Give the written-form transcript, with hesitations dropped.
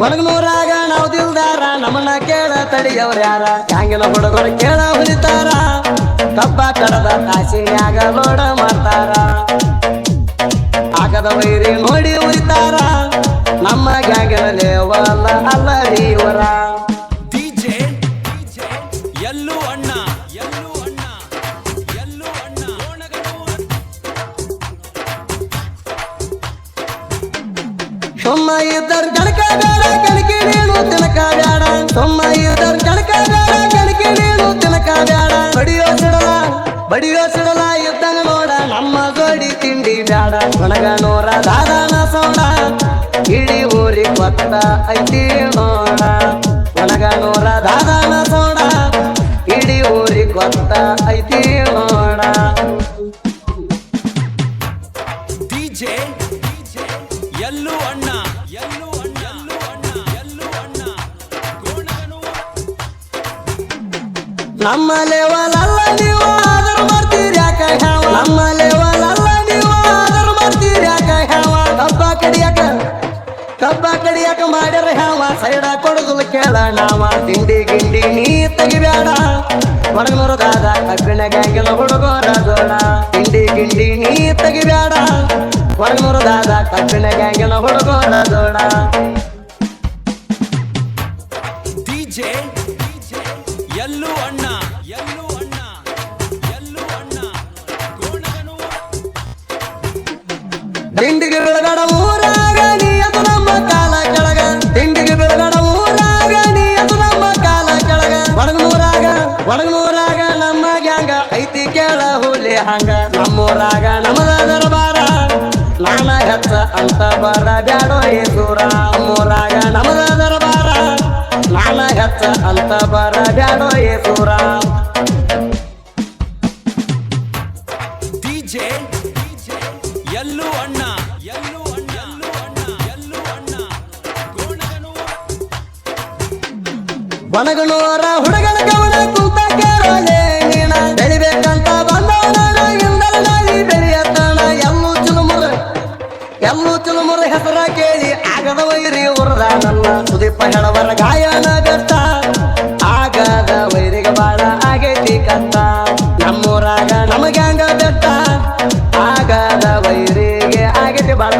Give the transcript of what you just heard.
ಒಣಗನೂರಾಗ ನಾವು ದಿಲ್ದಾರ ನಮ್ಮನ್ನ ಕೇಳ ತಡಿಯವ್ರ ಯಾರ ಹ್ಯಾಂಗಿನ ಹುಡುಗರು ಕೇಳ ಹುಲಿತಾರ ಕಬ್ಬ ಕಡದ ಕಾಸಿನ್ಯಾಗ ಲೋಡ ಮಾಡ್ತಾರ ಆಗದ ವೈರಿ ನೋಡಿ ಉರಿತಾರ ನಮ್ಮ ಗ್ಯಾಂಗಿನ ಲೇವಲ್ಲ ಅಲ್ಲರಿ ಇವರ ಎಲ್ಲೂ ಅಣ್ಣ ಸೊಮ್ಮ ಇದ್ದರ್ ಜನಕ ಬೇಡ ಕಣಕಿ ನೀನು ತಿನಕ ಬೇಡ ಸೊಮ್ಮ ಇದ್ದರ್ ಜನಕ ಬೇಡ ಕಣಕಿ ನೀನು ತಿನಕ ಬೇಡ ಬಡಿಯೋ ಸಿಡಲ ಇದ್ದಂಗ ನೋಡ ನಮ್ಮ ಜೋಡಿ ತಿಂಡಿ ಬೇಡ ಒಣಗನೂರ ದಾದಾನ ಸೋಡ ಇಡೀ ಊರಿ ಕೊತ್ತ ಐತಿ ನೋಡ ಒಣಗನೂರ ದಾದಾನ ಸೋಡ ಇಡೀ ಊರಿ ಕೊತ್ತ ಐತಿ ನೋಡ ಎಲ್ಲೂ ಅಣ್ಣ ನಮ್ಮ ಲೆವಲ್ ಅಲ್ಲ ನೀವು ಆದರೂ ಮಾಡ್ತೀರಿ ಯಾಕ ಹ್ಯಾವ ನಮ್ಮ ಲೆವಲ್ ಅಲ್ಲ ನೀವು ಆದರೂ ಮಾಡ್ತೀರಿ ಯಾಕ ಹ್ಯಾವ ಕಬ್ಬ ಕಡಿಯಾಕ ಮಾಡ್ಯಾರ ಹ್ಯಾವ ಸೈಡ ಕೊಡುದಿಲ್ಲ ಕೇಳ ನಾವ ತಿಂಡಿ ಗಿಂಡಿ ನೀ ತೆಗಿಬೇಡ ಒಣಗನೂರು ದಾದ ಕಬ್ಬಿನ ಗ್ಯಾಂಗಿನ ಹುಡುಗರ ಜೋಡ ತಿಂಡಿ ಗಿಂಡಿ ನೀ ತೆಗಿಬೇಡ ಒಣಗನೂರು ದಾದ ಕಬ್ಬಿನ ಗ್ಯಾಂಗಿನ ಹುಡುಗರ ಜೋಡ ಎಲ್ಲೂ ಅಣ್ಣ ದಿಂಡಿಗೆ ಬೆಳಗಡ ಊರಾಗ ನೀ ಅದು ನಮ್ಮ ಕಾಲ ಕೆಳಗ ದಿಂಡಿಗೆ ಬೆಳಗಡ ಊರಾಗ ನೀ ಅದು ನಮ್ಮ ಕಾಲ ಕೆಳಗ ಒಣಗನೂರಾಗ ನಮ್ಮ ಗ್ಯಾಂಗ ಐತಿ ಕೇಳ ಹುಲಿ ಹಂಗ ನಮ್ಮೂರಾಗ ನಮ್ಮದ ದರಬಾರ ನಾನ ಹೆಚ್ಚ ಅಂತ ಬರ ಬ್ಯಾಡೋ ಏಸೂರ ನಮ್ಮೂರಾಗ ನಮ್ಮದ ದರಬಾರ ನಾನ ಹೆಚ್ಚ ಅಂತ ಬರ ಬ್ಯಾಡೋ ಏಸೂರ ಎಲ್ಲೂ ಅಣ್ಣ ಒಣಗನೂರ ಹುಡುಗನ ಗಮನ ಕುಂತ ಕೇಳಲೆ ನೀನ ಬೆಳಿಬೇಕಂತ ಬಂದವನ ಇಂದಲ ನಾಳಿ ಬೆಳೆಯತ್ತಾನ ಎಲ್ಲೂ ಚುಲುಮುರ ಹೆಸರ ಕೇಳಿ ಆಗದ ವೈರಿ ಉರದ ನನ್ನ ಸುದೀಪ ಹೇಳವರ ಗಾಯನ ಬೆಟ್ಟ ಆಗದ ವೈರಿಗೆ ಬಾಳ ಆಗೈತಿ ಕತ್ತ ನಮ್ಮೂರಾಗ ನಮಗ್ಯಾಂಗ ಬೆಟ್ಟ ಆಗದ ವೈರಿಗೆ ಆಗೈತಿ ಬಾಳ